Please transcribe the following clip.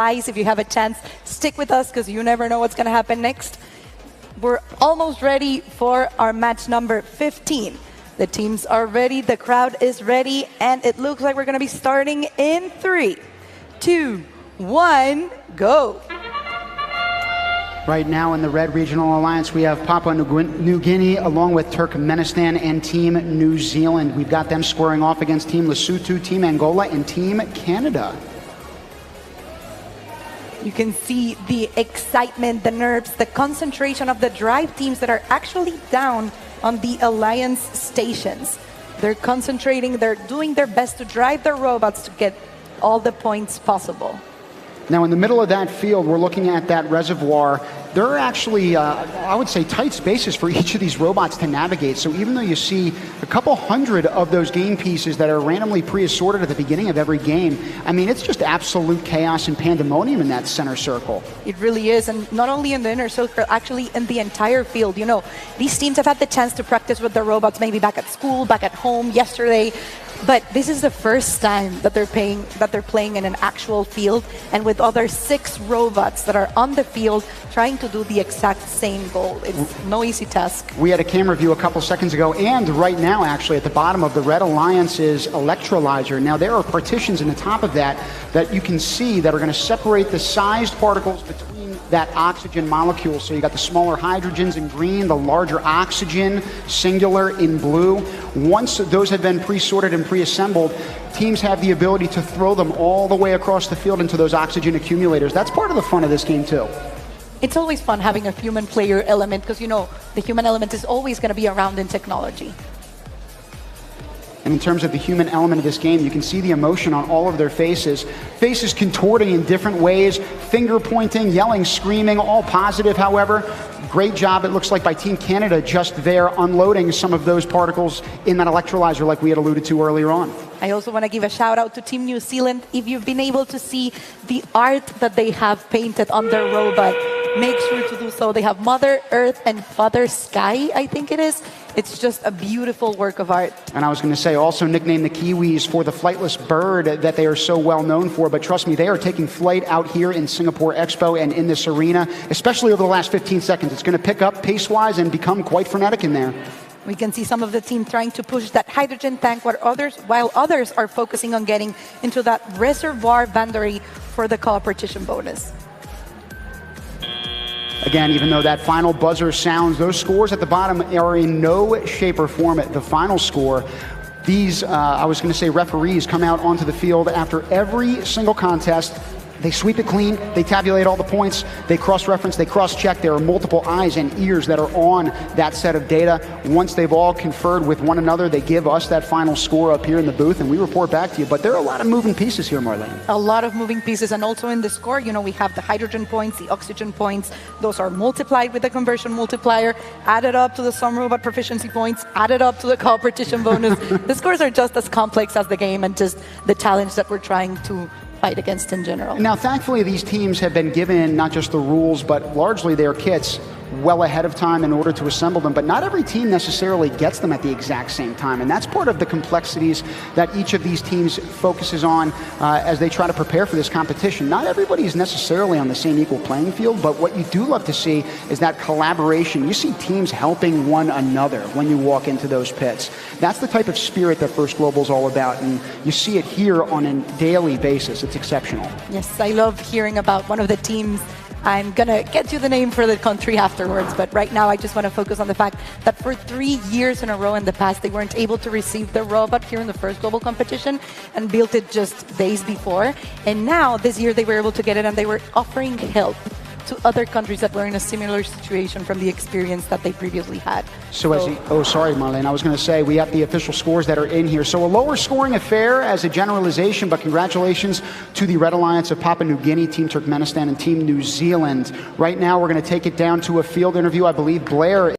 Guys, if you have a chance, stick with us because you never know what's going to happen next. We're almost ready for our match number 15. The teams are ready, the crowd is ready, and it looks like we're going to be starting in 3, 2, 1, go. Right now in the Red Regional Alliance, we have Papua New Guinea along with Turkmenistan and Team New Zealand. We've got them squaring off against Team Lesotho, Team Angola, and Team Canada. You can see the excitement, the nerves, the concentration of the drive teams that are actually down on the Alliance stations. They're concentrating, they're doing their best to drive their robots to get all the points possible. Now, in the middle of that field, we're looking at that reservoir. There are actually, I would say, tight spaces for each of these robots to navigate. So even though you see a couple hundred of those game pieces that are randomly pre-assorted at the beginning of every game, I mean, it's just absolute chaos and pandemonium in that center circle. It really is, and not only in the inner circle, actually in the entire field. You know, these teams have had the chance to practice with their robots maybe back at school, back at home, yesterday. But this is the first time that they're playing in an actual field, and with other 6 robots that are on the field trying to do the exact same goal. It's no easy task. We had a camera view a couple seconds ago, and right now, actually, at the bottom of the Red Alliance's electrolyzer. Now, there are partitions in the top of that you can see that are going to separate the sized particles between that oxygen molecule. So you got the smaller hydrogens in green, the larger oxygen, singular, in blue. Once those have been pre-sorted and pre-assembled, teams have the ability to throw them all the way across the field into those oxygen accumulators. That's part of the fun of this game, too. It's always fun having a human player element because, you know, the human element is always going to be around in technology. And in terms of the human element of this game, you can see the emotion on all of their faces. Faces contorting in different ways, finger pointing, yelling, screaming, all positive, however. Great job, it looks like, by Team Canada just there unloading some of those particles in that electrolyzer like we had alluded to earlier on. I also want to give a shout out to Team New Zealand. If you've been able to see the art that they have painted on their robot, make sure to do so. They have Mother Earth and Father Sky, I think it is. It's just a beautiful work of art. And I was going to say, also nicknamed the Kiwis for the flightless bird that they are so well known for. But trust me, they are taking flight out here in Singapore Expo and in this arena, especially over the last 15 seconds. It's going to pick up pace-wise and become quite frenetic in there. We can see some of the team trying to push that hydrogen tank while others are focusing on getting into that reservoir boundary for the competition bonus. Again, even though that final buzzer sounds, those scores at the bottom are in no shape or form the final score. These, I was going to say, referees come out onto the field after every single contest. They sweep it clean, they tabulate all the points, they cross-reference, they cross-check. There are multiple eyes and ears that are on that set of data. Once they've all conferred with one another, they give us that final score up here in the booth, and we report back to you. But there are a lot of moving pieces here, Marlene. A lot of moving pieces, and also in the score, you know, we have the hydrogen points, the oxygen points. Those are multiplied with the conversion multiplier, added up to the some robot proficiency points, added up to the competition bonus. The scores are just as complex as the game and just the challenge that we're trying to fight against in general. Now, thankfully, these teams have been given not just the rules, but largely their kits well ahead of time in order to assemble them. But not every team necessarily gets them at the exact same time. And that's part of the complexities that each of these teams focuses on as they try to prepare for this competition. Not everybody is necessarily on the same equal playing field, but what you do love to see is that collaboration. You see teams helping one another when you walk into those pits. That's the type of spirit that First Global is all about, and you see it here on a daily basis. It's exceptional. Yes, I love hearing about one of the teams. I'm going to get you the name for the country afterwards, but right now I just want to focus on the fact that for 3 years in a row in the past, they weren't able to receive the robot here in the first global competition and built it just days before. And now this year they were able to get it, and they were offering help to other countries that were in a similar situation from the experience that they previously had. Oh, sorry, Marlene. I was going to say we have the official scores that are in here. So a lower scoring affair as a generalization, but congratulations to the Red Alliance of Papua New Guinea, Team Turkmenistan, and Team New Zealand. Right now, we're going to take it down to a field interview. I believe Blair